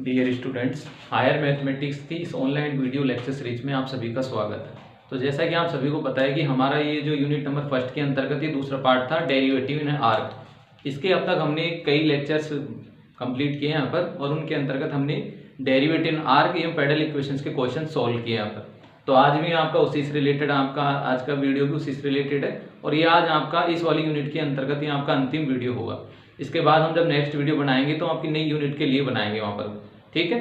Dear students, higher mathematics की इस online video lecture series में आप सभी का स्वागत है। तो जैसा कि आप सभी को पता है कि हमारा ये जो यूनिट नंबर फर्स्ट के अंतर्गत ये दूसरा पार्ट था डेरिवेटिव इन आर्क। इसके अब तक हमने कई लेक्चर्स कंप्लीट किए यहाँ पर और उनके अंतर्गत हमने डेरिवेटिव इन आर्क एवं पैरेलल इक्वेशंस के क्वेश्चन सॉल्व किए यहाँ पर। तो आज भी आपका उसी से रिलेटेड आपका आज का वीडियो भी उसी से रिलेटेड है और ये आज आपका इस वाली यूनिट के अंतर्गत ये आपका अंतिम वीडियो होगा। इसके बाद हम जब नेक्स्ट वीडियो बनाएंगे तो आपकी नई यूनिट के लिए बनाएंगे वहाँ पर, ठीक है।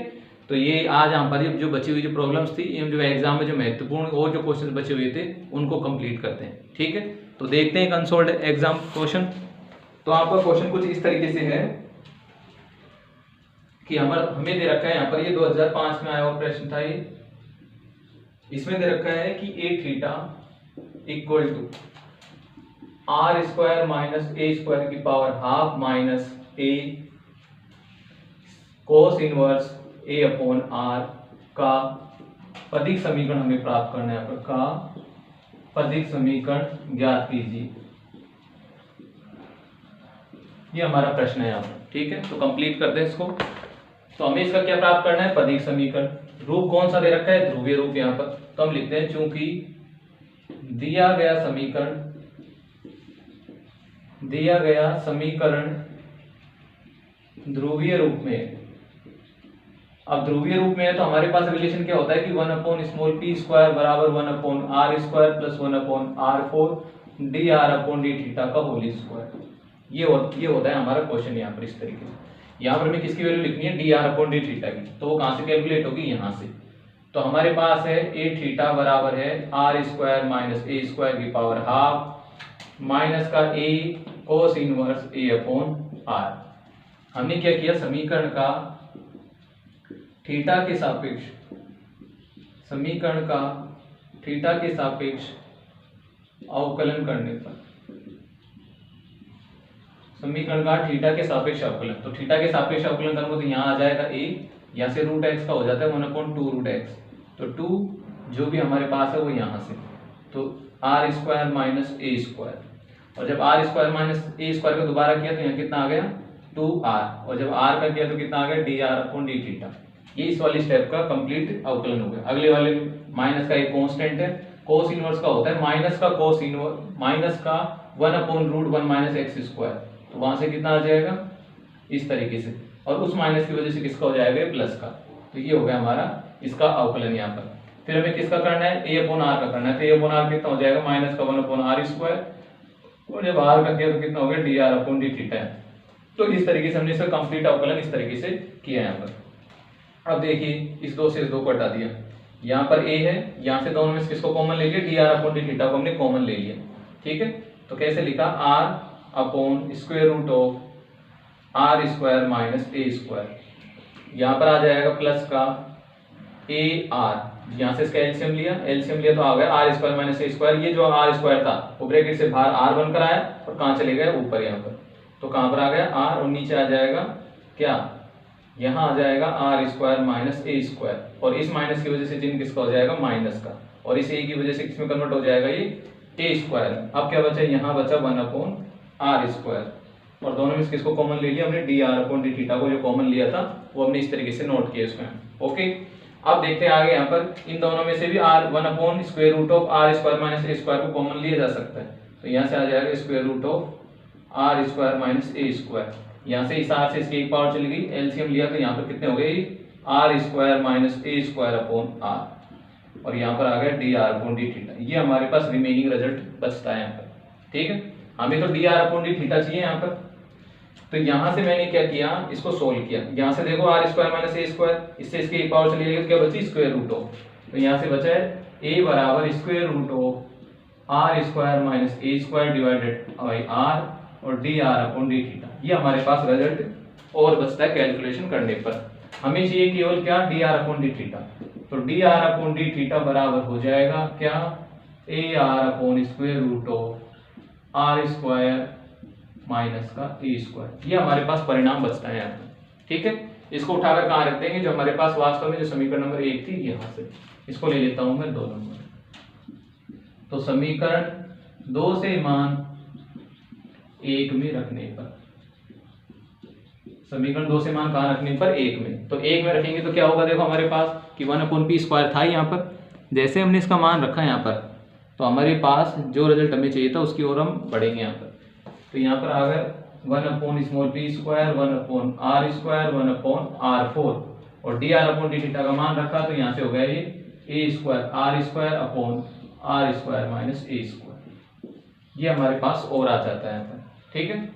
तो ये आज यहाँ पर जो बची हुई जो प्रॉब्लम्स थी एवं जो एग्जाम में जो महत्वपूर्ण और जो क्वेश्चन बचे हुए थे उनको कंप्लीट करते हैं, ठीक है। तो देखते हैं कंसोल्ड एग्जाम क्वेश्चन। तो आपका क्वेश्चन कुछ इस तरीके से है कि हमें दे रखा है यहाँ पर, ये 2005 में आया हुआ प्रश्न था। ये इसमें दे रखा है कि A theta equal to R square minus A square की power half minus A cos inverse A upon R का पदिक समीकरण हमें प्राप्त करना है। यहाँ पर का पदिक समीकरण ज्ञात कीजिए, ये हमारा प्रश्न है यहाँ पर, ठीक है। तो कंप्लीट करते हैं इसको। तो हमें इसका क्या प्राप्त करना है, पदिक समीकरण। रूप कौन सा दे रखा है, ध्रुवीय रूप यहाँ पर। तो हम लिखते हैं चूंकि दिया गया समीकरण ध्रुवीय रूप में। अब ध्रुवीय रूप में है तो हमारे पास रिलेशन क्या होता है कि 1/p² बराबर 1/r² plus 1/r4 dr/d theta का होल स्क्वायर। ये होता है हमारा क्वेश्चन यहाँ पर इस तरीके से। यहाँ पर हमें किसकी वैल्यू लिखनी है, dr/d थीटा की। तो वो कहाँ से कैलकुलेट होगी, यहाँ से। तो हमारे पास है a थीटा बराबर है r² माइनस a स्क्वायर की पावर हाफ माइनस का a cos inverse a upon r। हमने क्या किया, समीकरण का थीटा के सापेक्ष अवकलन करने पर, समीकरण का थीटा के सापेक्ष अवकलन। तो थीटा के सापेक्ष अवकलन करूंगा तो यहाँ आ जाएगा a, यहाँ से √x का हो जाता है 1/2√x। तो 2 जो भी हमारे पास है वो यहाँ से, तो r² माइनस a स्क्वायर। और जब r² माइनस a स्क्वायर का दोबारा किया तो यहाँ कितना आ गया 2r, और जब r का किया तो कितना आ गया dr/d थीटा। ये इस वाली स्टेप का कंप्लीट अवकलन हो गया। अगले वाले माइनस का एक कांस्टेंट है, कोस इनवर्स का होता है माइनस का कोस इनवर्स माइनस का 1/√1 माइनस x स्क्वायर। तो वहां से कितना आ जाएगा इस तरीके से, और उस माइनस की वजह से किसका हो जाएगा प्लस का। तो ये हो गया हमारा इसका अवकलन यहाँ पर। फिर हमें किसका करना है, a/r का करना है। तो a/r कितना हो जाएगा माइनस का 1/r², और जब r का किया तो कितना हो गया dr/d थीटा। तो इस तरीके से हमने इसका कंप्लीट अवकलन इस तरीके से किया यहाँ पर। अब देखिए इस 2 से इस 2 को हटा दिया, यहाँ पर a है, यहाँ से दोनों में से किसको कॉमन ले लिया, dr/d थीटा को हमने कॉमन ले लिया, ठीक है। तो कैसे लिखा, r/√r² माइनस a स्क्वायर। यहाँ पर आ जाएगा प्लस का ar, यहाँ से इसका एलसीएम लिया तो आ गया r² माइनस a स्क्वायर। ये जो r² था वो ब्रैकेट से बाहर r बनकर आया और कहाँ चले गए ऊपर यहाँ पर। तो कहाँ पर आ गया r, और नीचे आ जाएगा क्या, यहाँ आ जाएगा r² माइनस a स्क्वायर, और इस माइनस की वजह से चिन्ह किसका हो जाएगा माइनस का, और इस a की वजह से किसमें कन्वर्ट हो जाएगा ये a स्क्वायर। अब क्या बचा, यहाँ बचा 1/r², और दोनों में से किसको कॉमन ले लिया हमने, dr/d थीटा को जो कॉमन लिया था वो हमने इस तरीके से नोट किया इसमें, ओके। अब देखते हैं आगे, यहाँ पर इन दोनों में से भी r1/√r² माइनस a स्क्वायर को कॉमन लिया जा सकता है। तो यहाँ से आ जाएगा √r² माइनस a स्क्वायर। यहाँ से इस r से इसकी एक पावर चली गई, एलसीएम लिया तो यहाँ पर कितने हो गए r² minus a square upon r, और यहाँ पर आ गया dr/d थीटा। ये हमारे पास रिमेनिंग रिजल्ट बचता है यहाँ पर, ठीक है। हमें तो dr/d थीटा चाहिए यहाँ पर। तो यहाँ से मैंने क्या किया, इसको सोल्व किया। यहाँ से देखो r² माइनस a स्क्वायर, इससे इसकी एक पावर चली गई तो क्या बची स्क्वायर रूट ऑफ। तो यहाँ से बचा है a बराबर square root of r² minus a square divided by r और dr/d थीटा। ये हमारे पास रिजल्ट और बचता है कैलकुलेशन करने पर। हमें चाहिए केवल क्या, dr/d थीटा। तो dr/d थीटा बराबर हो जाएगा क्या, ar/√r² माइनस का a स्क्वायर। ये हमारे पास परिणाम बचता है यहाँ पर, ठीक है। इसको उठाकर कहाँ रख देंगे, जो हमारे पास वास्तव में जो समीकरण नंबर 1 थी यहाँ से, इसको ले लेता हूं मैं 2 नंबर। तो समीकरण 2 से मान 1 में रखने पर समीकरण 2 से मान कहाँ रखने पर 1 में, तो 1 में रखेंगे तो क्या होगा, देखो हमारे पास कि 1/p² था यहाँ पर, जैसे हमने इसका मान रखा यहाँ पर तो हमारे पास जो रिजल्ट हमें चाहिए था उसकी ओर हम बढ़ेंगे यहाँ पर। तो यहाँ पर अगर 1/p², 1/r², 1/r4 और dr/d का मान रखा तो यहाँ से हो गया ये a²r²/r²-a², ये हमारे पास और आ जाता है यहाँ पर। ठीक है,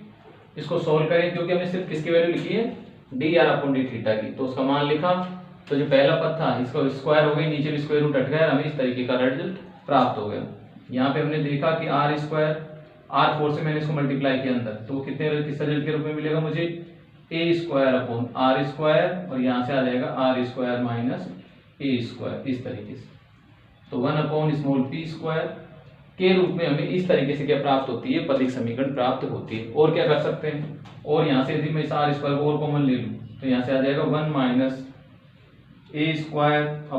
इसको सोल्व करें क्योंकि हमने सिर्फ किसकी वैल्यू लिखी है, dr/d की, तो उसका मान लिखा तो जो पहला पद था इसका स्क्वायर हो गई, नीचे भी स्क्वायर रूट हट गया, हमें इस तरीके का रिजल्ट प्राप्त हो गया। यहाँ पे हमने देखा कि r² r4 से मैंने इसको मल्टीप्लाई किया अंदर, तो कितने किस रिजल्ट के रूप में मिलेगा मुझे, a²/r² और यहाँ से आ जाएगा r² - a², इस तरीके से। तो 1/p² के रूप में हमें इस तरीके से क्या प्राप्त होती है, पदिक समीकरण प्राप्त होती है। और क्या कर सकते हैं, और यहाँ से यदि मैं इस r² को और कॉमन ले लूँ तो यहाँ से आ जाएगा 1 - a²/r² -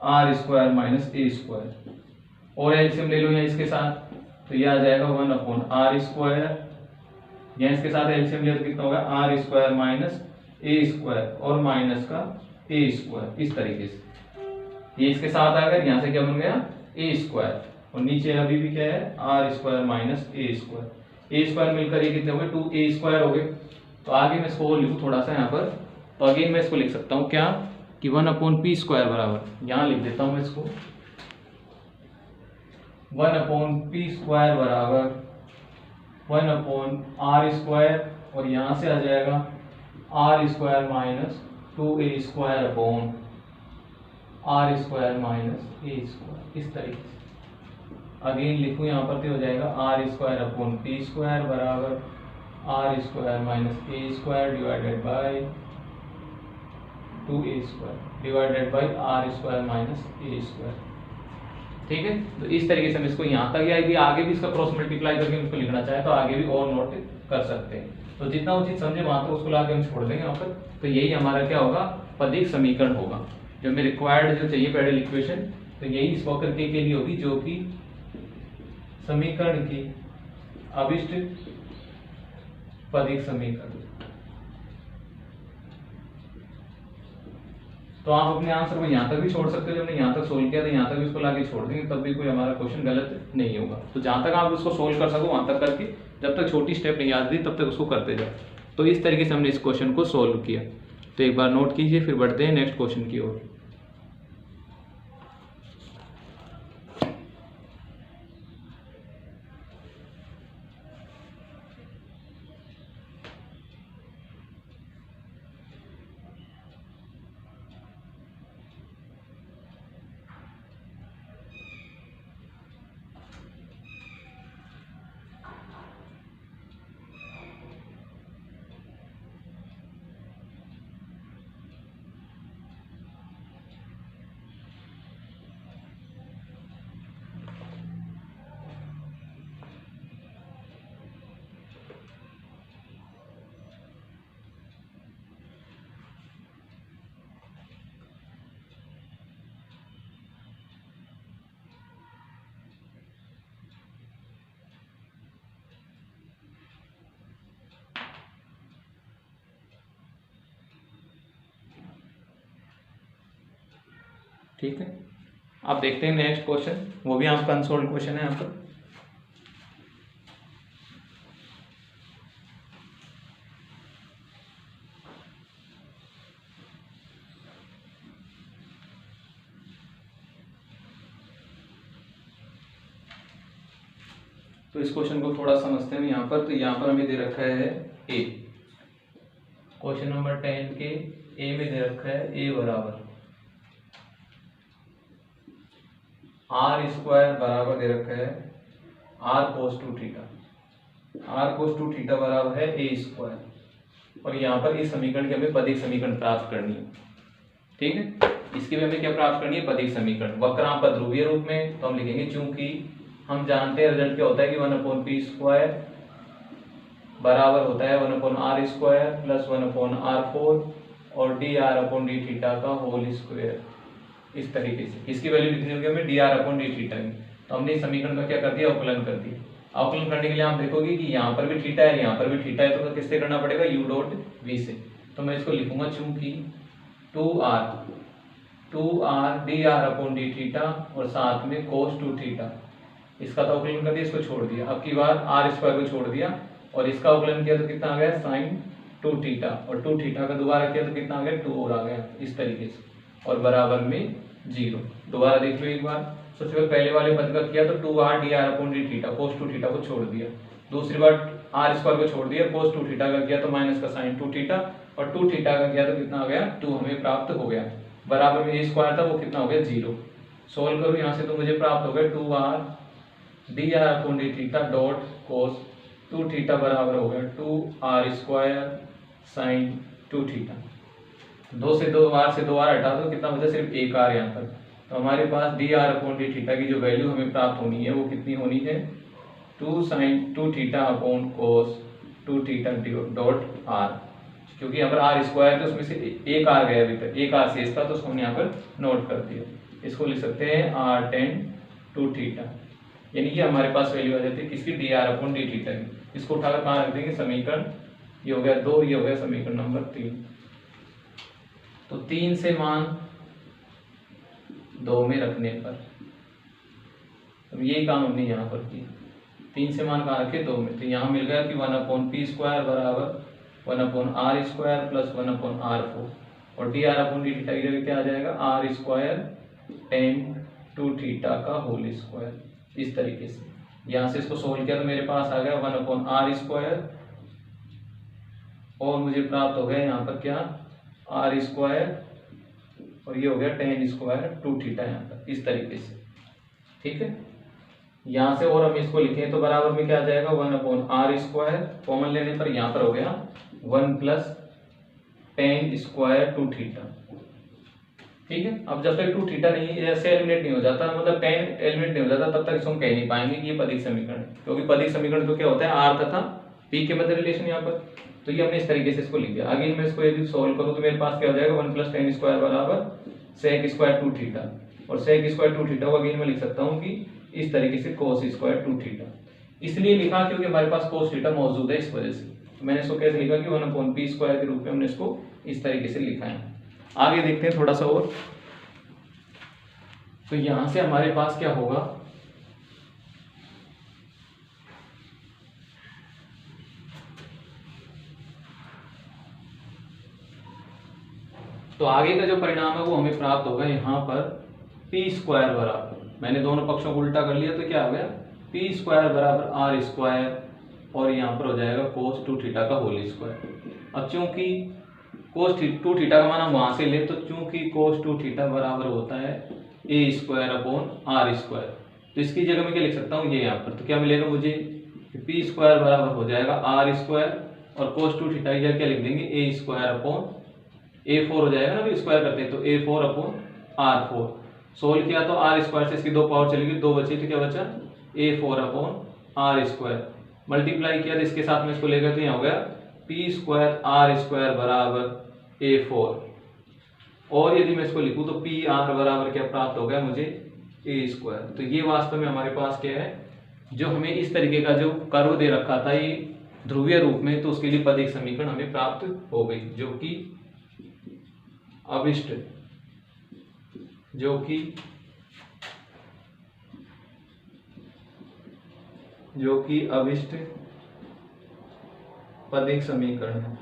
a², और एलसीएम ले लो यहाँ इसके साथ तो ये आ जाएगा 1/r², यहाँ इसके साथ एलसीएम ले तो कितना होगा, r² - a² और माइनस का a², इस तरीके से। ये इसके साथ आकर यहाँ से क्या बन गया, a² और नीचे अभी भी क्या है, r² - a², मिलकर ये कितने हो गए, 2a² हो गए। तो आगे मैं इसको और लिखूँ थोड़ा सा यहाँ पर, तो अगेन मैं इसको लिख सकता हूँ क्या कि 1/p² बराबर, यहाँ लिख देता हूँ मैं इसको 1/p² बराबर 1/r² और यहाँ से आ जाएगा r² - 2a²/r²-a², इस तरीके से। अगेन लिखूँ यहाँ पर तो हो जाएगा r²/p² बराबर r² - a² divided by 2a² divided by r² - a²। ठीक है, तो इस तरीके से हम इसको यहाँ तक, या यदि आगे भी इसका क्रॉस मल्टीप्लाई करके इसको लिखना चाहे तो आगे भी और नोट कर सकते हैं। तो जितना उचित समझे वहां तक उसको लाके हम छोड़ देंगे यहाँ पर। तो यही हमारा क्या होगा, पदिक समीकरण होगा, जो हमें रिक्वायर्ड जो चाहिए पैरेलल इक्वेशन, तो यही इस वक्र के लिए होगी, जो कि समीकरण की अभिष्ट पदिक समीकरण। तो आप अपने आंसर को यहाँ तक भी छोड़ सकते हो, जब हमने यहाँ तक सोल्व किया तो यहाँ तक भी उसको लाके छोड़ देंगे, तब भी कोई हमारा क्वेश्चन गलत नहीं होगा। तो जहाँ तक आप उसको सोल्व कर सको वहाँ तक करके, जब तक छोटी स्टेप नहीं आती तब तक उसको करते जाओ। तो इस तरीके से हमने इस क्वेश्चन को सोल्व किया। तो एक बार नोट कीजिए, फिर बढ़ते हैं नेक्स्ट क्वेश्चन की ओर। ठीक है, आप देखते हैं नेक्स्ट क्वेश्चन, वो भी आपका अनसॉल्व्ड क्वेश्चन है यहाँ पर। तो इस क्वेश्चन को थोड़ा समझते हैं यहाँ पर। तो यहाँ पर हमें दे रखा है ए, क्वेश्चन नंबर 10 के ए में दे रखा है ए बराबर r² बराबर दे रखा है r cos 2 theta, r cos 2 theta बराबर है a², और यहाँ पर इस समीकरण की हमें पदिक समीकरण प्राप्त करनी है। ठीक है, इसकी भी हमें क्या प्राप्त करनी है, पदिक समीकरण। वक्रांक का ध्रुवीय रूप में तो हम लिखेंगे, चूंकि हम जानते हैं रिजल्ट क्या होता है कि 1/p² बराबर होता है 1/r² प्लस 1/r4 और dr/d का होल स्क्वायर, इस तरीके से। इसकी वैल्यू लिखनी होगी हमें dr/d की। तो हमने इस समीकरण का क्या कर दिया, अवकलन कर दिया। अवकलन करने के लिए आप देखोगे कि यहाँ पर भी थीटा है, यहाँ पर भी थीटा है, तो किससे करना पड़ेगा, u डॉट v से। तो मैं इसको लिखूंगा चूंकि 2r dr upon D theta और साथ में cos 2 थीटा, इसका तो अवकलन कर दिया, इसको छोड़ दिया। अब की बार आर स्क्वायर को छोड़ दिया और इसका अवकलन किया तो कितना आ गया, साइन 2 थीटा, और 2 थीटा का दोबारा किया तो कितना आ गया, 2 और आ गया इस तरीके से, और बराबर में 0। दोबारा देख लो एक बार। सबसे पहले वाले पद का किया तो 2r dr upon D theta, cos 2 theta को छोड़ दिया। दूसरी बार आर स्क्वायर को छोड़ दिया, cos 2 थीटा का किया तो माइनस का साइन 2 थीटा, और 2 थीटा का किया तो कितना आ गया, 2 हमें प्राप्त हो गया। बराबर में a स्क्वायर था वो कितना हो गया, 0। सोल्व करूँ यहाँ से तो मुझे प्राप्त हो गया 2r dr upon D theta dot cos 2 theta बराबर हो गया 2r स्क्वायर साइन 2 थीटा। 2 से 2r से 2r हटा दो, कितना बचा, सिर्फ 1r यहाँ पर। तो हमारे पास dr अपॉन डी थीटा की जो वैल्यू हमें प्राप्त होनी है वो कितनी होनी है, 2 साइन 2 थीटा अपॉन cos 2 थीटा डॉट r, क्योंकि यहाँ पर r स्क्वायर तो उसमें से एक r गया अभी तक, एक r शेष था तो उसको हमने यहाँ पर नोट कर दिया। इसको लिख सकते हैं r tan 2 थीटा, यानी कि हमारे पास वैल्यू आ जाती है किसकी, dr अपॉन डी थीटा की। इसको उठाकर कहाँ रख देंगे, समीकरण, ये हो गया 2, ये हो गया समीकरण नंबर 3। तो 3 से मान 2 में रखने पर, अब यही काम हमने यहाँ पर किया, 3 से मान कहाँ रखे, 2 में। तो यहाँ मिल गया कि 1 अपॉन पी स्क्वायर बराबर 1 upon R square plus 1 upon R 4, और D R upon D theta की जगह क्या आ जाएगा, आर स्क्वायर टेन 2 थीटा का होल स्क्वायर, इस तरीके से। यहाँ से इसको सोल्व किया तो मेरे पास आ गया 1 अपॉन आर स्क्वायर, और मुझे प्राप्त हो गया यहाँ पर क्या, आर स्क्वायर, और ये हो गया टेन स्क्वायर 2 थीटा यहाँ पर, इस तरीके से। ठीक है, यहाँ से और हम इसको लिखें तो बराबर में क्या आ जाएगा, 1 अपॉन आर स्क्वायर, कॉमन लेने पर यहाँ पर हो गया 1 प्लस टेन स्क्वायर 2 थीटा। ठीक है, अब जब तक 2 थीटा नहीं ऐसे एलिमिनेट नहीं हो जाता, मतलब टेन एलिमिनेट नहीं हो जाता, तब तक इसको हम कह नहीं पाएंगे कि ये पदिक समीकरण है, क्योंकि पदिक समीकरण तो क्या होता है, आर तथा पी के मध्य रिलेशन यहाँ पर। तो ये हमने इस तरीके से इसको लिख दिया। आगे मैं इसको यदि सोल्व करूँ तो मेरे पास क्या हो जाएगा, 1 प्लस टेन स्क्वायर बराबर सेक स्क्वायर 2 थीटा, और सेक स्क्वायर 2 थीटा को अगेन मैं लिख सकता हूँ कि इस तरीके से कोस स्क्वायर 2 थीटा। इसलिए लिखा क्योंकि हमारे पास कोस थीटा मौजूद है, इस वजह से मैंने इसको कैसे लिखा कि 1 अपॉन पी स्क्वायर के रूप में हमने इसको इस तरीके से लिखा है। आगे देखते हैं थोड़ा सा और। तो यहां से हमारे पास क्या होगा, तो आगे का जो परिणाम है वो हमें प्राप्त होगा यहाँ पर पी स्क्वायर बराबर, मैंने दोनों पक्षों को उल्टा कर लिया तो क्या हो गया, पी स्क्वायर बराबर आर स्क्वायर, और यहाँ पर हो जाएगा कोस 2 थीटा का होल स्क्वायर। अब चूंकि कोस 2 थीटा का मान हम वहां से ले, तो चूंकि कोस 2 थीटा बराबर होता है ए स्क्वायर अपॉन आर स्क्वायर, तो इसकी जगह मैं क्या लिख सकता हूँ, ये यहाँ पर। तो क्या मिलेगा मुझे, पी स्क्वायर बराबर हो जाएगा आर स्क्वायर, और कोस 2 थीटा की जगह क्या लिख देंगे, ए स्क्वायर अपॉन A4 हो जाएगा ना, अभी स्क्वायर करते हैं तो A4 अपॉन R4। सोल्व किया तो आर स्क्वायर से इसकी 2 पावर चली गई, 2 बची, तो क्या बचा, A4 upon R square. Multiply किया तो इसके साथ में इसको लेकर तो यहाँ हो गया पी स्क्वायर आर स्क्वायर बराबर A4, और यदि मैं इसको लिखूं तो पी आर बराबर क्या प्राप्त हो गया मुझे, ए स्क्वायर। तो ये वास्तव में हमारे पास क्या है, जो हमें इस तरीके का जो कर्व दे रखा था ये ध्रुवीय रूप में, तो उसके लिए पदिक समीकरण हमें प्राप्त हो गई, जो कि अभिष्ट, जो कि अभिष्ट पदिक समीकरण है,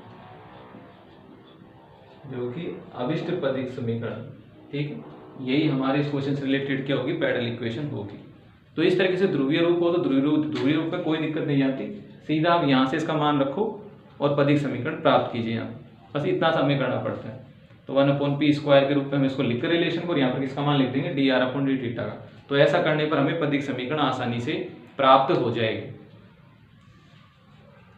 जो कि अभिष्ट पदिक समीकरण। ठीक, यही हमारे इस क्वेश्चन से रिलेटेड क्या होगी, पैरेलल इक्वेशन होगी। तो इस तरीके से ध्रुवीय रूप हो तो ध्रुवीय रूप में कोई दिक्कत नहीं आती, सीधा आप यहाँ से इसका मान रखो और पदिक समीकरण प्राप्त कीजिए। आप बस इतना सा हमें करना पड़ता है। तो 1 अपॉन पी स्क्वायर के रूप में हम इसको लिख कर रिलेशन को, यहाँ पर किसका मान लिख देंगे, D R upon D theta का। तो ऐसा करने पर हमें पदिक समीकरण आसानी से प्राप्त हो जाएगी।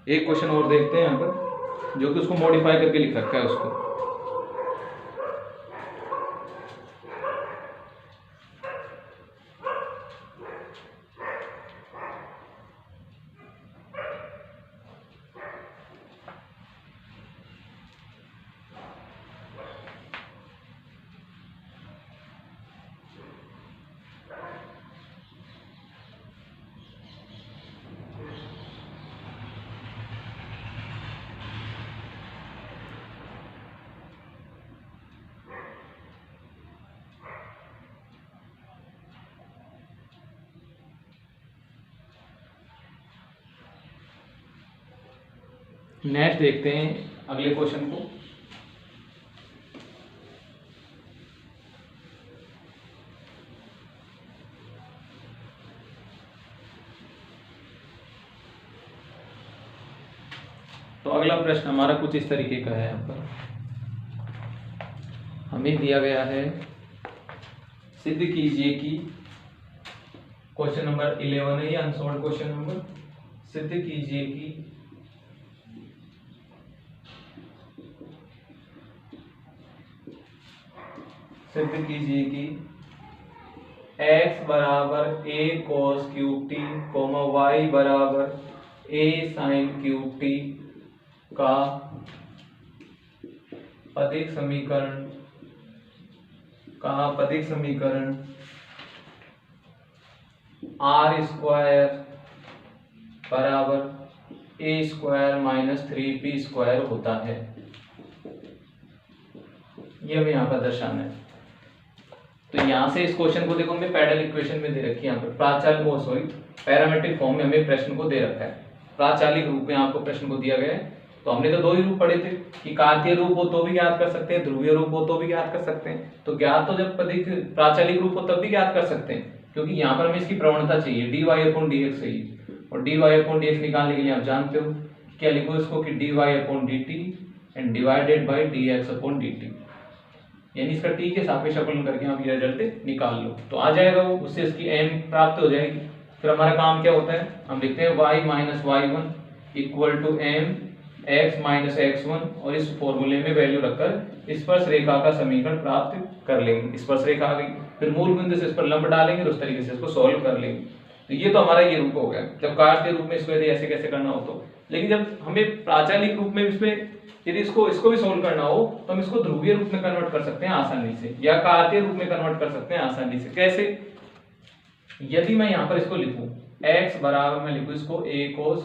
एक क्वेश्चन और देखते हैं यहाँ पर, जो कि उसको मॉडिफाई करके लिख रखा है उसको। नेक्स्ट देखते हैं अगले क्वेश्चन को। तो अगला प्रश्न हमारा कुछ इस तरीके का है। यहाँ पर हमें दिया गया है, सिद्ध कीजिए कि क्वेश्चन नंबर 11 है, ये अनसॉल्व्ड क्वेश्चन नंबर। सिद्ध कीजिए कि x बराबर a cos cube T, y बराबर a sin क्यूब टी का पदिक समीकरण r स्क्वायर बराबर a square minus 3p square होता है। ये हमें यहाँ पर दर्शाना है। तो यहाँ से इस क्वेश्चन को देखो, हमें पैरेलल इक्वेशन में दे रखी है, यहाँ पर पैरामेट्रिक फॉर्म में हमें प्रश्न को दे रखा है। प्राचालिक रूप में आपको प्रश्न को दिया गया है। तो हमने तो दो ही रूप पढ़े थे कि कार्तीय रूप हो तो भी ज्ञात कर सकते हैं, ध्रुवीय रूप हो तो भी ज्ञात कर सकते हैं। तो ज्ञात तो जब प्राचालिक रूप हो तब भी ज्ञात कर सकते हैं, क्योंकि यहाँ पर हमें इसकी प्रवणता चाहिए, dy/dx चाहिए। और dy/dx निकालने के लिए आप जानते हो क्या लिखो इसको कि dy/dt and divided by dx/dt, यानी इसका t के सापेक्ष अवकलन करके आप ये रिजल्ट निकाल लो तो आ जाएगा वो, उससे इसकी m प्राप्त हो जाएगी। फिर हमारा काम क्या होता है, हम लिखते हैं y minus y1 equal to m x minus x1, और इस फॉर्मूले में वैल्यू रखकर स्पर्श रेखा का समीकरण प्राप्त कर लेंगे। स्पर्श रेखा आ गई, फिर मूल बिंदु से इस पर लंब डालेंगे और उस तरीके से इसको सॉल्व कर लेंगे। तो ये तो हमारा ये रूप हो गया जब कार्तीय रूप में इसको यदि ऐसे कैसे करना हो तो। लेकिन जब हमें प्राचालिक रूप में इसमें यदि इसको भी सोल्व करना हो तो हम इसको ध्रुवीय रूप में कन्वर्ट कर सकते हैं आसानी से, या कार्तीय रूप में कन्वर्ट कर सकते हैं आसानी से। कैसे? यदि मैं यहाँ पर इसको लिखूं x बराबर, मैं लिखूं इसको a cos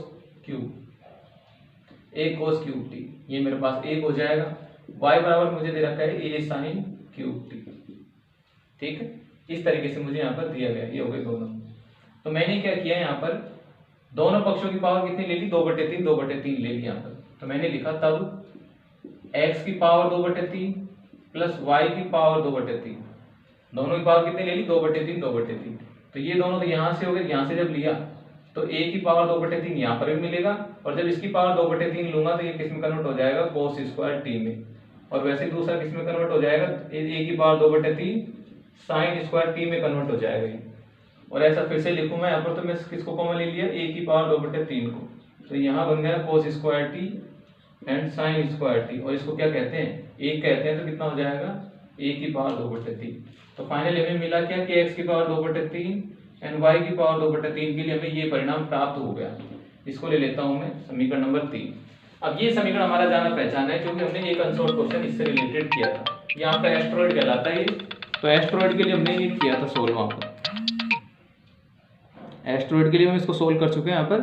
क्यूब टी, ये मेरे पास 1 हो जाएगा। y बराबर मुझे दे रखा है a sin क्यूब टी, ठीक है। इस तरीके से मुझे यहाँ पर दिया गया, ये हो गए दोनों। तो मैंने क्या किया, यहाँ पर दोनों पक्षों की पावर कितनी ले ली, 2/3 ले ली यहाँ पर। तो मैंने लिखा तब x की पावर 2/3 प्लस y की पावर 2/3, दोनों की पावर कितनी ले ली, 2/3। तो ये दोनों तो यहाँ से हो गए, यहाँ से जब लिया तो a की पावर 2/3 यहाँ पर भी मिलेगा, और जब इसकी पावर 2/3 लूंगा तो ये किस में कन्वर्ट हो जाएगा, cos स्क्वायर t में। और वैसे दूसरा किस में कन्वर्ट हो जाएगा, a की पावर 2/3 sin स्क्वायर t में कन्वर्ट हो जाएगा ये। और ऐसा फिर से लिखूं मैं यहाँ पर, तो मैं किसको कॉमन ले लिया, a की पावर 2/3 को, तो यहाँ बन गया cos square t and sin square t। और इसको क्या कहते हैं, 1 कहते हैं, तो कितना हो जाएगा, a की पावर 2/3। तो फाइनली हमें मिला क्या कि x की पावर 2/3 एंड y की पावर 2/3 के लिए हमें ये परिणाम प्राप्त हो गया। इसको ले लेता हूं मैं समीकरण नंबर 3। अब ये समीकरण हमारा जाना पहचाना है, क्योंकि हमने एक अनसॉल्व्ड क्वेश्चन इससे रिलेटेड किया था, यहाँ पर एस्टेरॉइड कहलाता है ये। तो एस्टेरॉइड के लिए हमने ये किया था सोल्व, वहां पर एस्टेरॉइड के लिए हम इसको सोल्व कर चुके हैं यहाँ पर।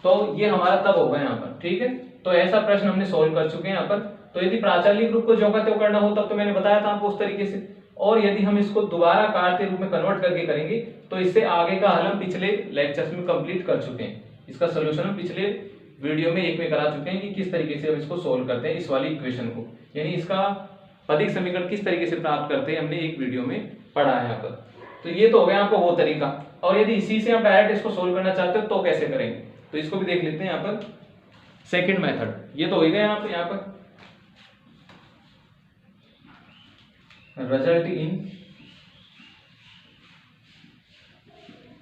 तो ये हमारा तब होगा यहाँ पर, ठीक है। तो ऐसा प्रश्न हमने सोल्व कर चुके हैं यहाँ पर। तो यदि प्राचालिक रूप को ज्यों का त्यों करना हो तब तो मैंने बताया था आपको उस तरीके से, और यदि हम इसको दोबारा कार्तीय रूप में कन्वर्ट करके करेंगे तो इससे आगे का हल हम पिछले लेक्चर्स में कंप्लीट कर चुके हैं। इसका सोल्यूशन हम पिछले वीडियो में एक में करा चुके हैं कि किस तरीके से हम इसको सोल्व करते हैं, इस वाली इक्वेशन को, यानी इसका पदिक समीकरण किस तरीके से प्राप्त करते हैं, हमने एक वीडियो में पढ़ा है यहाँ पर। तो ये तो हो गया आपको वो तरीका। और यदि इसी से आप डायरेक्ट इसको सोल्व करना चाहते हो तो कैसे करेंगे, तो इसको भी देख लेते हैं यहाँ पर। सेकंड मेथड, ये तो हो गया यहाँ पर रिजल्ट इन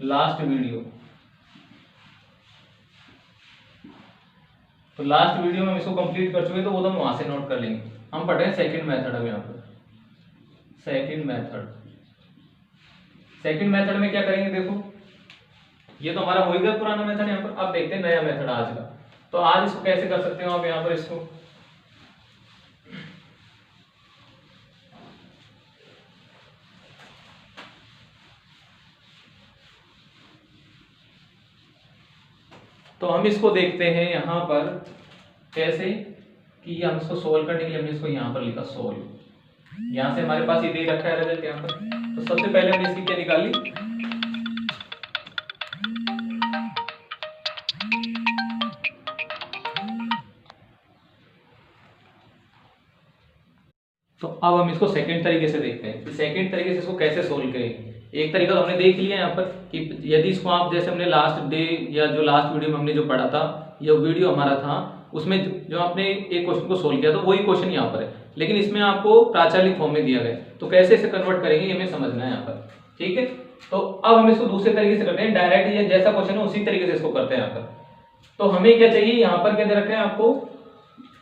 लास्ट वीडियो। तो लास्ट वीडियो में हम इसको कंप्लीट कर चुके हैं, तो वो तो हम वहां से नोट कर लेंगे। हम पढ़ रहे हैं सेकंड मेथड। अब यहाँ पर सेकंड मेथड में क्या करेंगे, देखो ये तो हमारा हो गया पुराना मेथड यहाँ पर। अब देखते हैं नया मेथड आज का। तो आज इसको कैसे कर सकते हो आप यहाँ पर इसको, तो हम इसको देखते हैं यहाँ पर कैसे कि हम इसको सोल्व करने के लिए हमने इसको यहाँ पर लिखा सोल्व। यहाँ से हमारे पास ये दे रखा है रिजल्ट यहाँ पर। तो सबसे पहले हमने इसकी क्या निकाली, तो अब हम इसको सेकंड तरीके से देखते हैं कि सेकंड तरीके से इसको कैसे सोल्व करेंगे। एक तरीका तो हमने देख लिया यहाँ पर कि यदि इसको आप जैसे हमने लास्ट डे या जो लास्ट वीडियो में हमने जो पढ़ा था या वीडियो हमारा था उसमें जो आपने एक क्वेश्चन को सोल्व किया तो वही क्वेश्चन यहाँ पर है, लेकिन इसमें आपको प्राचालिक फॉर्म में दिया गया तो कैसे इसे कन्वर्ट करेंगे ये हमें समझना है यहाँ पर। ठीक है, तो अब हम इसको दूसरे तरीके से करते हैं, डायरेक्ट ये जैसा क्वेश्चन है उसी तरीके से इसको करते हैं यहाँ पर। तो हमें क्या चाहिए, यहाँ पर क्या दे रखा है आपको,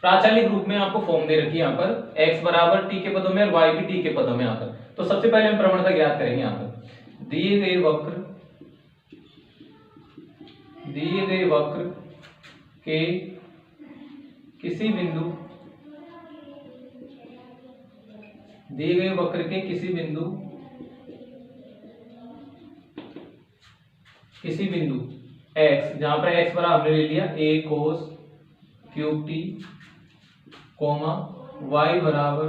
प्राचालिक रूप में आपको फॉर्म दे रखी है यहाँ पर x बराबर t के पदों में और y भी t के पदों में यहाँ पर। तो सबसे पहले हम प्रवणता ज्ञात करेंगे। यहाँ पर दिए गए वक्र के किसी बिंदु x, जहां पर x बराबर हमने ले लिया a cos cube t, y बराबर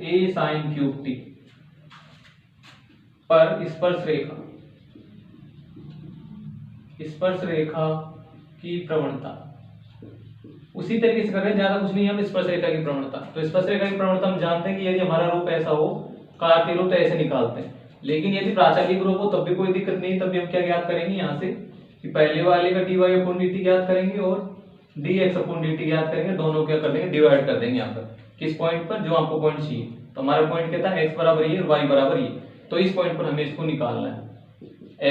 a sin क्यूब t पर स्पर्श रेखा की प्रवणता। उसी तरीके से कर रहे हैं, ज्यादा कुछ नहीं है, हम स्पर्श रेखा की प्रवणता। तो स्पर्श रेखा की प्रवणता हम जानते हैं कि यदि हमारा रूप ऐसा हो, कार्तीय रूप तो ऐसे निकालते हैं, लेकिन यदि प्राचालिक रूप हो तब भी कोई दिक्कत नहीं, तब भी हम क्या ज्ञात करेंगे यहाँ से कि पहले वाले का dy अपॉन dt ज्ञात करेंगे और dx अपॉन dt ज्ञात करेंगे, दोनों क्या कर देंगे, डिवाइड कर देंगे यहाँ पर किस पॉइंट पर, जो आपको पॉइंट चाहिए। तो हमारा पॉइंट क्या था, x बराबर ये और y बराबर ये, तो इस पॉइंट पर हमें इसको निकालना है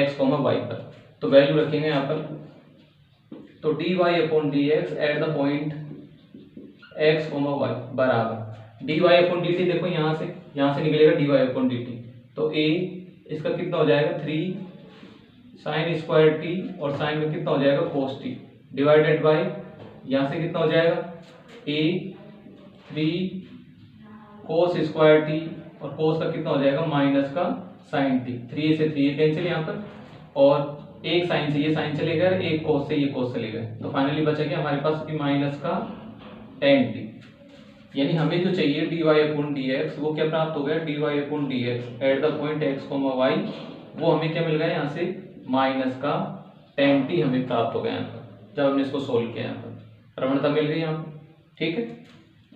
x, y पर। तो वैल्यू रखेंगे यहाँ पर, तो dy upon dx at the point x, y बराबर dy अपॉन dt, देखो यहाँ से निकलेगा dy अपॉन dt, तो a इसका कितना हो जाएगा 3 sin स्क्वायर t और साइन में कितना हो जाएगा cos t डिवाइडेड बाय यहाँ से कितना हो जाएगा a 3 cos स्क्वायर t और cos का कितना हो जाएगा माइनस का sin t, 3 से 3 कैंसिल यहाँ पर, और एक साइन से ये साइन चले गए, एक cos से ये cos चले गए, तो फाइनली बचेगा हमारे पास कि माइनस का tan t। यानी हमें जो चाहिए dy अपॉन dx वो क्या प्राप्त हो गया, dy upon dx at the point x, y, वो हमें क्या मिल गया यहाँ से माइनस का tan t हमें प्राप्त हो गया यहाँ पर, जब हमने इसको सोल्व किया यहाँ पर प्रवणता मिल गई यहाँ पर। ठीक है,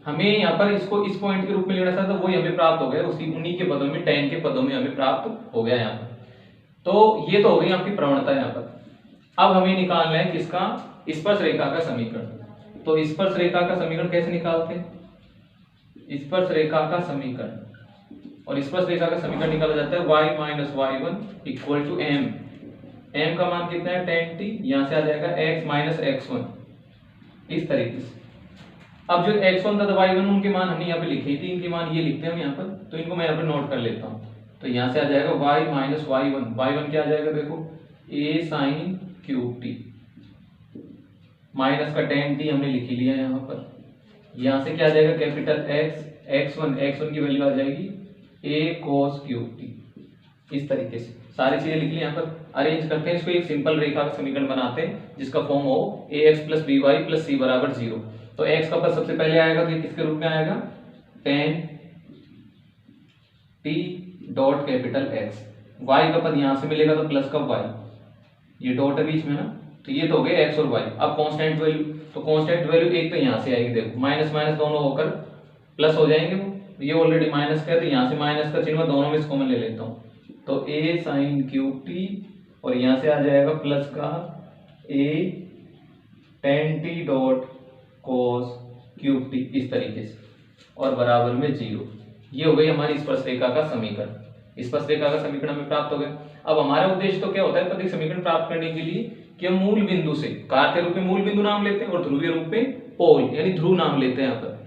हमें यहाँ पर इसको इस पॉइंट के रूप में लेना था, तो वही हमें प्राप्त हो गया, उन्हीं के पदों में, tan के पदों में हमें प्राप्त हो गया यहाँ पर। तो ये तो हो गई आपकी प्रवणता यहाँ पर। अब हमें निकालना है किसका, स्पर्श रेखा का समीकरण। तो स्पर्श रेखा का समीकरण कैसे निकालते हैं, स्पर्श रेखा का समीकरण, और स्पर्श रेखा का समीकरण निकाला जाता है y minus y1 equal to m। m का मान कितना है tan t, यहाँ से आ जाएगा x माइनस x1, इस तरीके से। अब जो x1 तथा y1 उनके मान हमने यहाँ पे लिखे थे, इनके मान ये लिखते हैं हम यहाँ पर, तो इनको मैं यहाँ पर नोट कर लेता हूँ। तो यहाँ से आ जाएगा y माइनस y1 क्या आ जाएगा, देखो a sine cube t minus का tan t हमने लिख लिया यहाँ पर। यहाँ से क्या आ जाएगा कैपिटल x1 की वैल्यू आ जाएगी a cos क्यूब t, इस तरीके से सारी चीजें लिख ली। यहाँ पर अरेंज करते हैं इसको, एक सिंपल रेखा का समीकरण बनाते हैं जिसका फॉर्म हो ax plus by plus c बराबर 0। तो x का पद सबसे पहले आएगा तो ये किसके रूप में आएगा, tan t dot capital x, y का पद यहाँ से मिलेगा तो प्लस का y, ये डॉट है बीच में ना, तो ये तो हो गए x और y। अब कांस्टेंट वैल्यू, तो कांस्टेंट वैल्यू एक तो यहाँ से आएगी, देखो माइनस माइनस दोनों होकर प्लस हो जाएंगे, वो ये ऑलरेडी माइनस का है तो यहाँ से माइनस का चिन्ह दोनों में इसको मैं ले लेता हूँ, तो a साइन क्यूब t और यहाँ से आ जाएगा प्लस का a tan t dot cos cube t, इस तरीके से, और बराबर में 0। ये हो गई हमारी स्पर्श रेखा का समीकरण। स्पर्श रेखा का समीकरण हमें प्राप्त हो गया। अब हमारा उद्देश्य तो क्या होता है पदिक समीकरण प्राप्त करने के लिए कि हम मूल बिंदु से कार्तीय रूप में मूल बिंदु नाम लेते हैं और ध्रुवीय रूप में पोल यानी ध्रुव नाम लेते हैं यहाँ पर।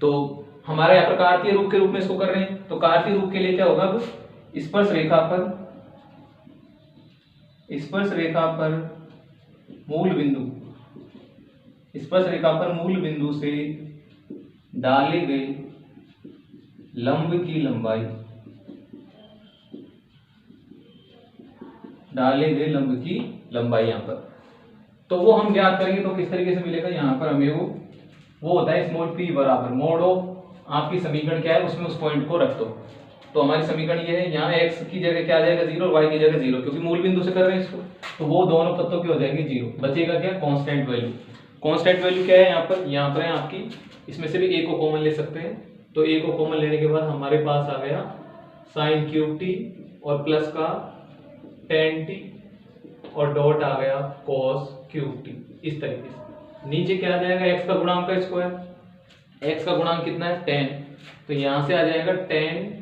तो हमारे यहाँ पर कार्तीय रूप के रूप में इसको कर रहे हैं, तो कार्तीय रूप के लिए क्या होगा, अब स्पर्श रेखा पर मूल बिंदु से डाले गए लंब की लंबाई यहाँ पर, तो वो हम ज्ञात करेंगे। तो किस तरीके से मिलेगा, यहाँ पर हमें वो होता है स्मॉल p बराबर मोड ऑफ आपकी समीकरण क्या है उसमें उस पॉइंट को रख दो। तो हमारी समीकरण ये है, यहाँ x की जगह क्या आ जाएगा 0 और y की जगह 0, क्योंकि मूल बिंदु से कर रहे हैं इसको, तो वो दोनों पदों की हो जाएगी 0। बचेगा क्या, कांस्टेंट वैल्यू। कांस्टेंट वैल्यू क्या है यहाँ पर है आपकी, इसमें से भी a को कॉमन ले सकते हैं, तो ए को कॉमन लेने के बाद हमारे पास आ गया साइन क्यूब टी और प्लस का टेन टी और डॉट आ गया कॉस क्यूब टी। इस तरीके से नीचे क्या आ जाएगा, एक्स का गुणांक का स्क्वायर, एक्स का गुणांक कितना है 10, तो यहां से आ जाएगा 10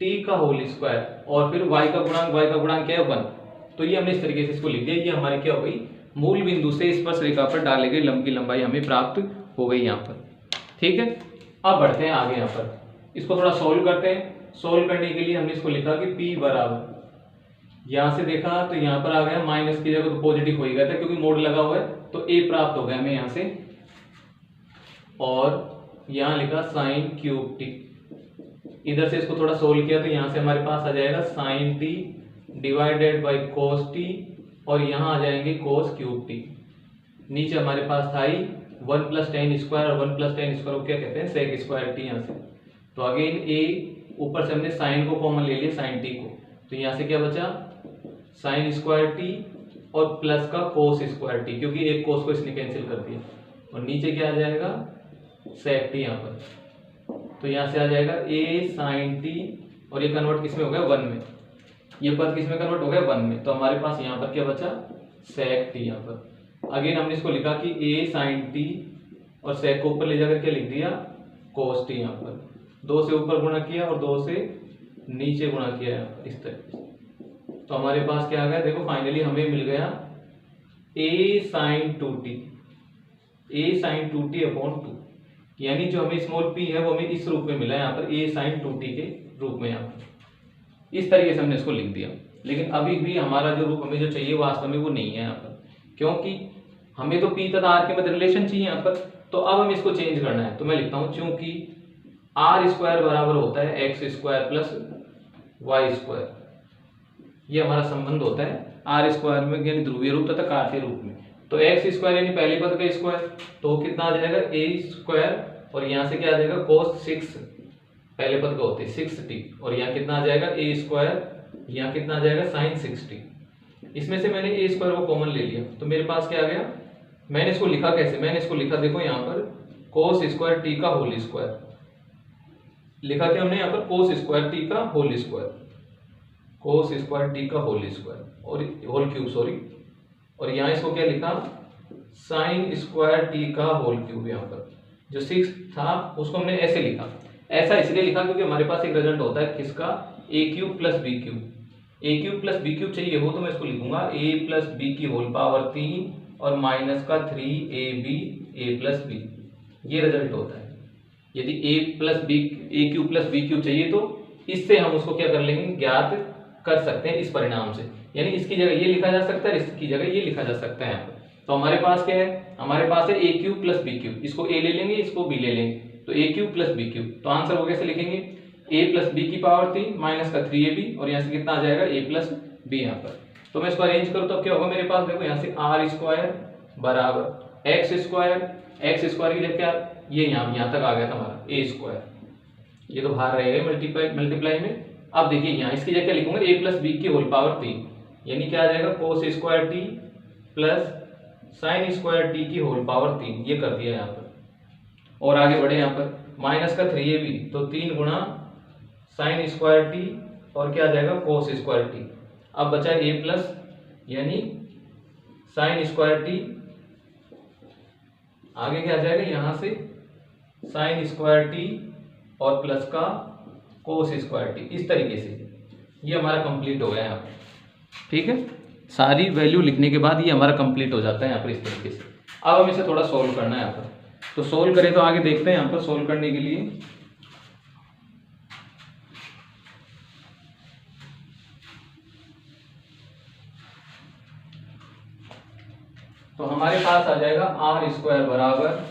टी का होल स्क्वायर और फिर y का गुणांक क्या है 1। तो ये हमने इस तरीके से इसको लिख दिया। ये हमारी क्या हो गई, मूल बिंदु से स्पर्श रेखा पर डाली गई लंब की लंबाई हमें प्राप्त हो गई यहाँ पर। ठीक है, अब बढ़ते हैं आगे। यहाँ पर इसको थोड़ा सोल्व करते हैं। सोल्व करने के लिए हमने इसको लिखा कि p बराबर, यहाँ से देखा तो यहाँ पर आ गया माइनस की जगह तो पॉजिटिव हो ही गया था क्योंकि मोड लगा हुआ है, तो a प्राप्त हो गया हमें यहाँ से। और यहाँ लिखा साइन क्यूब टी, इधर से इसको थोड़ा सोल्व किया तो यहाँ से हमारे पास आ जाएगा sine T divided by cos T और यहाँ आ जाएंगे कोस क्यूब टी। नीचे हमारे पास था ही 1 प्लस टेन स्क्वायर और 1 प्लस टेन स्क्वायर को क्या कहते हैं, सेक स्क्वायर टी। यहाँ से तो अगेन ए ऊपर से हमने साइन को कॉमन ले लिया साइन टी को, तो यहाँ से क्या बचा साइन स्क्वायर टी और प्लस का कोस स्क्वायर टी, क्योंकि एक कोस को इसने कैंसिल कर दिया। और नीचे क्या आ जाएगा सेक टी यहाँ पर, तो यहाँ से आ जाएगा ए साइन टी और ये कन्वर्ट किसमें हो गया 1 में, ये पद किसमें कन्वर्ट हो गया 1 में। तो हमारे पास यहाँ पर क्या बचा सेक टी। यहाँ पर अगेन हमने इसको लिखा कि ए साइन टी और सेक को ऊपर ले जाकर क्या लिख दिया कोस टी। यहाँ पर 2 से ऊपर गुणा किया और 2 से नीचे गुणा किया यहाँ पर इस तरह। तो हमारे पास क्या आ गया, देखो फाइनली हमें मिल गया ए साइन 2t, ए साइन 2t अपॉन 2, यानी जो हमें स्मॉल p है वो हमें इस रूप में मिला है यहाँ पर ए साइन 2t के रूप में। यहाँ पर इस तरीके से हमने इसको लिख दिया। लेकिन अभी भी हमारा जो रूप हमें जो चाहिए वास्तव में वो नहीं है यहाँ पर, क्योंकि हमें तो p तथा r के मध्य रिलेशन चाहिए यहाँ पर। तो अब हमें इसको चेंज करना है, तो मैं लिखता हूँ चूंकि आर स्क्वायर बराबर होता है X square plus Y square, ये हमारा संबंध होता है आर स्क्वायर में यानी ध्रुवीय रूप तथा कार्तीय रूप में। तो एक्स स्क्वायर यानी पहले पद का स्क्वायर, तो कितना आ जाएगा ए स्क्वायर और यहाँ से क्या आ जाएगा कोस 6, पहले पद का होते हैं 6t और यहाँ कितना आ जाएगा ए स्क्वायर, यहाँ कितना आ जाएगा साइन 6t। इसमें से मैंने ए स्क्वायर को कॉमन ले लिया तो मेरे पास क्या आ गया, मैंने इसको लिखा कैसे, मैंने इसको लिखा देखो यहाँ पर कोस स्क्वायर टी का होल स्क्वायर लिखा, क्या हमने यहाँ पर कोस स्क्वायर टी का whole square, cos square T का होल स्क्वायर और होल क्यूब सॉरी, और यहाँ इसको क्या लिखा साइन स्क्वायर टी का होल क्यूब। यहाँ पर जो 6 था उसको हमने ऐसे लिखा, ऐसा इसलिए लिखा क्योंकि हमारे पास एक रिजल्ट होता है किसका ए क्यूब प्लस बी क्यूब, ए क्यूब प्लस बी क्यूब चाहिए हो तो मैं इसको लिखूंगा ए प्लस बी की होल पावर 3 और माइनस का 3ab ए प्लस बी, ये रिजल्ट होता है। यदि ए क्यूब प्लस बी क्यूब चाहिए तो इससे हम उसको क्या कर लेंगे, ज्ञात कर सकते हैं इस परिणाम से, यानी इसकी जगह ये लिखा जा सकता है, इसकी जगह ये लिखा जा सकता है यहाँ पर। तो हमारे पास क्या है, हमारे पास है ए क्यूब प्लस बी क्यूब, इसको ए ले लेंगे इसको बी ले लेंगे, तो ए क्यूब प्लस बी क्यूब। तो आंसर वो कैसे लिखेंगे ए प्लस बी की पावर 3 माइनस का 3ab और यहाँ से कितना आ जाएगा ए प्लस बी यहाँ पर। तो मैं इसको अरेंज करूँ तो क्या होगा मेरे पास, देखो यहाँ से आर स्क्वायर बराबर एक्स स्क्वायर की जगह क्या ये यहाँ तक आ गया था हमारा ए स्क्वायर, ये तो बाहर रहेगा मल्टीप्लाई में। अब देखिए यहाँ इसकी जगह क्या लिखूंगा ए प्लस बी की होल पावर 3, यानी क्या आ जाएगा कोस square T plus sign square T की होल पावर 3, ये कर दिया यहाँ पर। और आगे बढ़े यहाँ पर माइनस का 3ab, तो 3 गुणा साइन स्क्वायर टी और क्या आ जाएगा कोस स्क्वायर टी। अब बचा ए प्लस यानी साइन स्क्वायर टी, आगे क्या आ जाएगा यहाँ से साइन स्क्वायर टी और प्लस का कोस स्क्वायर टी। इस तरीके से ये हमारा कंप्लीट हो गया यहाँ पर। ठीक है, सारी वैल्यू लिखने के बाद ये हमारा कंप्लीट हो जाता है यहाँ पर इस तरीके से। अब हम इसे थोड़ा सोल्व करना है यहाँ पर, तो सोल्व करें तो आगे देखते हैं यहाँ पर सोल्व करने के लिए। तो हमारे पास आ जाएगा आर स्क्वायर बराबर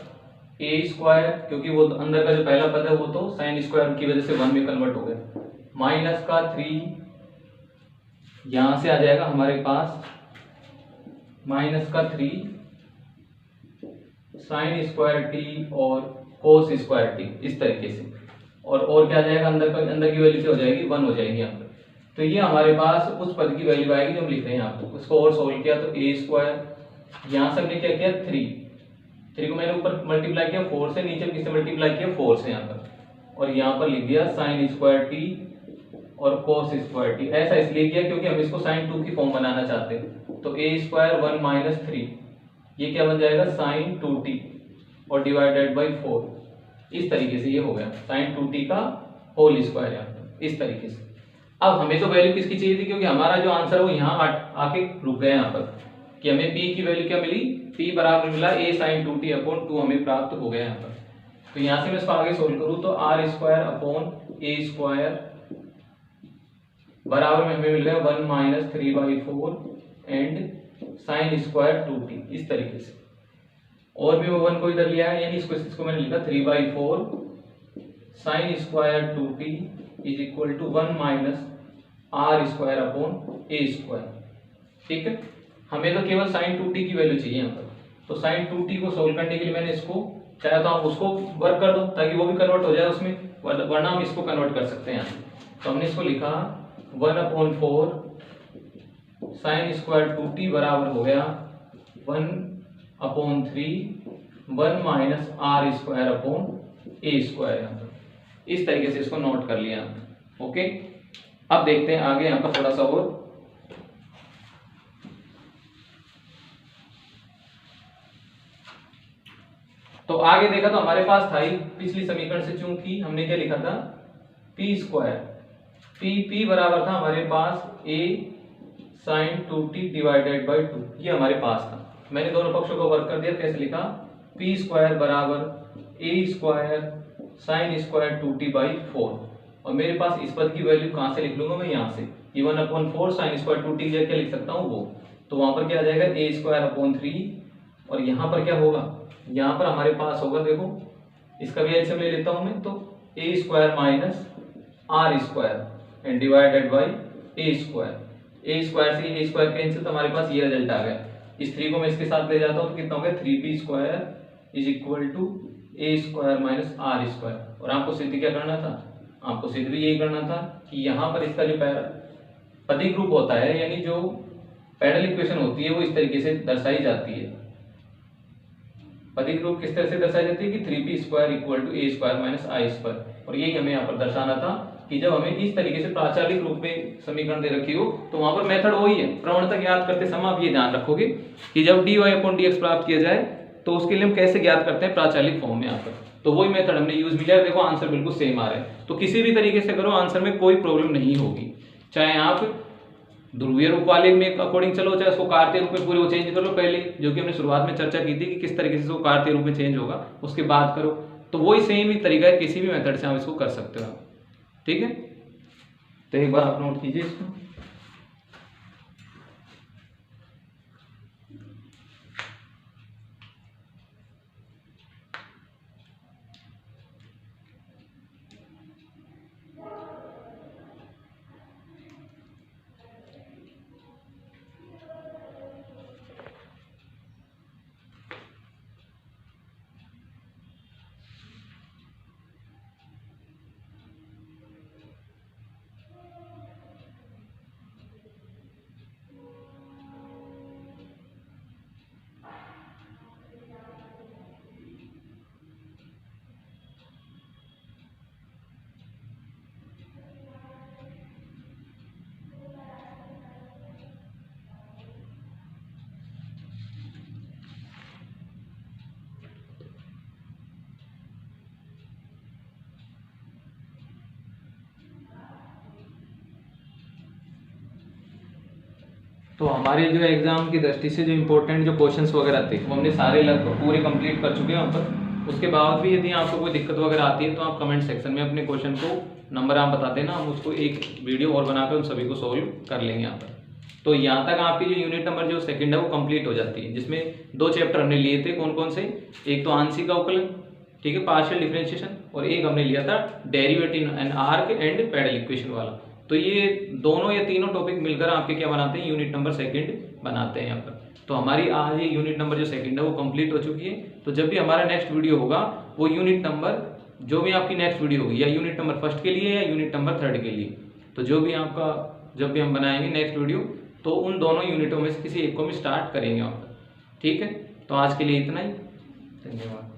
ए स्क्वायर, क्योंकि वो अंदर का जो पहला पद है वो तो साइन स्क्वायर की वजह से 1 में कन्वर्ट हो गया, माइनस का 3, यहां से आ जाएगा हमारे पास माइनस का 3 साइन स्क्वायर टी और कोस स्क्वायर टी, इस तरीके से। और क्या आ जाएगा अंदर की वैल्यू क्या हो जाएगी 1 हो जाएगी यहाँ पर। तो ये हमारे पास उस पद की वैल्यू आएगी जो हम लिख रहे हैं यहाँ पर। उसको और सोल्व किया तो ए स्क्वायर, यहाँ से हमने क्या किया 3 को मैंने ऊपर मल्टीप्लाई किया 4 से, नीचे किससे मल्टीप्लाई किया 4 से यहाँ पर, और यहाँ पर लिख दिया साइन स्क्वायर टी और कोस स्क्वायर टी। ऐसा इसलिए किया क्योंकि हम इसको साइन 2 की फॉर्म बनाना चाहते हैं। तो ए स्क्वायर 1 माइनस 3 ये क्या बन जाएगा साइन 2t और डिवाइडेड बाई 4। इस तरीके से ये हो गया साइन 2t का होल स्क्वायर यहाँ पर इस तरीके से। अब हमें तो वैल्यू किसकी चाहिए थी, क्योंकि हमारा जो आंसर वो यहाँ आके रुक गया यहाँ पर कि हमें p की वैल्यू क्या मिली, p बराबर मिला a साइन 2t अपॉन 2 हमें प्राप्त हो गया यहाँ पर। तो यहाँ से मैं इसको आगे सोल्व करूँ तो r square upon a square बराबर में हमें मिल गया 1 minus 3/4 and sign square 2t इस तरीके से। और भी वो 1 को इधर लिया है, यानी इसको मैंने लिखा 3/4 sine square 2t is equal to 1 minus r square upon a square. ठीक है, हमें तो केवल साइन 2t की वैल्यू चाहिए यहाँ पर। तो साइन 2t को सोल्व करने के लिए मैंने इसको चाहे तो आप उसको वर्क कर दो ताकि वो भी कन्वर्ट हो जाए उसमें, वरना हम इसको कन्वर्ट कर सकते हैं यहाँ। तो हमने इसको लिखा 1/4 साइन स्क्वायर 2t बराबर हो गया 1/3 1 minus r square upon a square. यहाँ पर इस तरीके से इसको नोट कर लिया। ओके, अब देखते हैं आगे यहाँ पर थोड़ा सा और। तो आगे देखा तो हमारे पास था ही पिछली समीकरण से, चूंकि हमने क्या लिखा था p स्क्वायर p बराबर था हमारे पास a sine 2t divided by 2, ये हमारे पास था। मैंने दोनों पक्षों को वर्क कर दिया, कैसे लिखा p स्क्वायर बराबर a square sine square 2t by 4। और मेरे पास इस पद की वैल्यू कहाँ से लिख लूंगा मैं, यहाँ से 1/4 साइन स्क्वायर 2t क्या लिख सकता हूँ वो। तो वहां पर क्या आ जाएगा a स्क्वायर अपॉन 3 और यहाँ पर क्या होगा, यहाँ पर हमारे पास होगा, देखो इसका भी एलसीएम ले लेता हूं मैं, तो a square minus r square and divided by a square. a square से a स्क्वायर कैंसिल, तो हमारे पास ये रिजल्ट आ गया। इस 3 को मैं इसके साथ ले जाता हूं तो कितना हो गया 3p square is equal to a square minus r square. और आपको सिद्ध क्या करना था, आपको सिद्ध भी यही करना था कि यहाँ पर इसका जो पदिक रूप होता है, यानी जो पैरेलल इक्वेशन होती है वो इस तरीके से दर्शाई जाती है। पदिक रूप किस तरह से दर्शाई जाती है कि 3p square equal to a square minus i square. और यही हमें यहाँ पर दर्शाना था कि जब हमें इस तरीके से प्राचालिक रूप में समीकरण दे रखी हो तो वहां पर मेथड वही है। प्रवणता ज्ञात करते समय आप ये ध्यान रखोगे कि जब dy अपॉन dx प्राप्त किया जाए तो उसके लिए हम कैसे ज्ञात करते हैं प्राचालिक फॉर्म में। यहाँ पर तो वही मेथड हमने यूज मिला है। देखो आंसर बिल्कुल सेम आ रहा है, तो किसी भी तरीके से करो आंसर में कोई प्रॉब्लम नहीं होगी। चाहे आप ध्रुवीय रूप वाले में अकॉर्डिंग चलो, चाहे उसको कार्तीय रूप में पूरे वो चेंज कर लो पहले, जो कि हमने शुरुआत में चर्चा की थी कि किस तरीके से वो कार्तीय रूप में चेंज होगा, उसके बाद करो। तो वही सेम ही तरीका है, किसी भी मेथड से आप इसको कर सकते हो। ठीक है, तो एक बार आप नोट कीजिए इसको। तो हमारे जो एग्जाम की दृष्टि से जो इम्पोर्टेंट जो क्वेश्चंस वगैरह थे वो हमने सारे लगभग पूरे कंप्लीट कर चुके हैं वहाँ पर। उसके बाद भी यदि आपको कोई दिक्कत वगैरह आती है तो आप कमेंट सेक्शन में अपने क्वेश्चन को नंबर आप बता देना, हम उसको एक वीडियो और बनाकर उन सभी को सोल्व कर लेंगे यहाँ पर। तो यहाँ तक आपकी जो यूनिट नंबर जो सेकंड है वो कंप्लीट हो जाती है, जिसमें 2 चैप्टर हमने लिए थे। कौन कौन से, एक तो आंशिक अवकलन, ठीक है, पार्शियल डिफरेंशिएशन, और एक हमने लिया था derivative and arc and parallel equation वाला। तो ये दोनों या तीनों टॉपिक मिलकर आपके क्या बनाते हैं, यूनिट नंबर सेकंड बनाते हैं यहाँ पर। तो हमारी आज ये यूनिट नंबर जो सेकंड है वो कंप्लीट हो चुकी है। तो जब भी हमारा नेक्स्ट वीडियो होगा वो यूनिट नंबर जो भी आपकी नेक्स्ट वीडियो होगी या यूनिट नंबर फर्स्ट के लिए या यूनिट नंबर थर्ड के लिए, तो जो भी आपका जब भी हम बनाएंगे नेक्स्ट वीडियो तो उन दोनों यूनिटों में से किसी एक को हम स्टार्ट करेंगे वहाँ पर। ठीक है, तो आज के लिए इतना ही, धन्यवाद।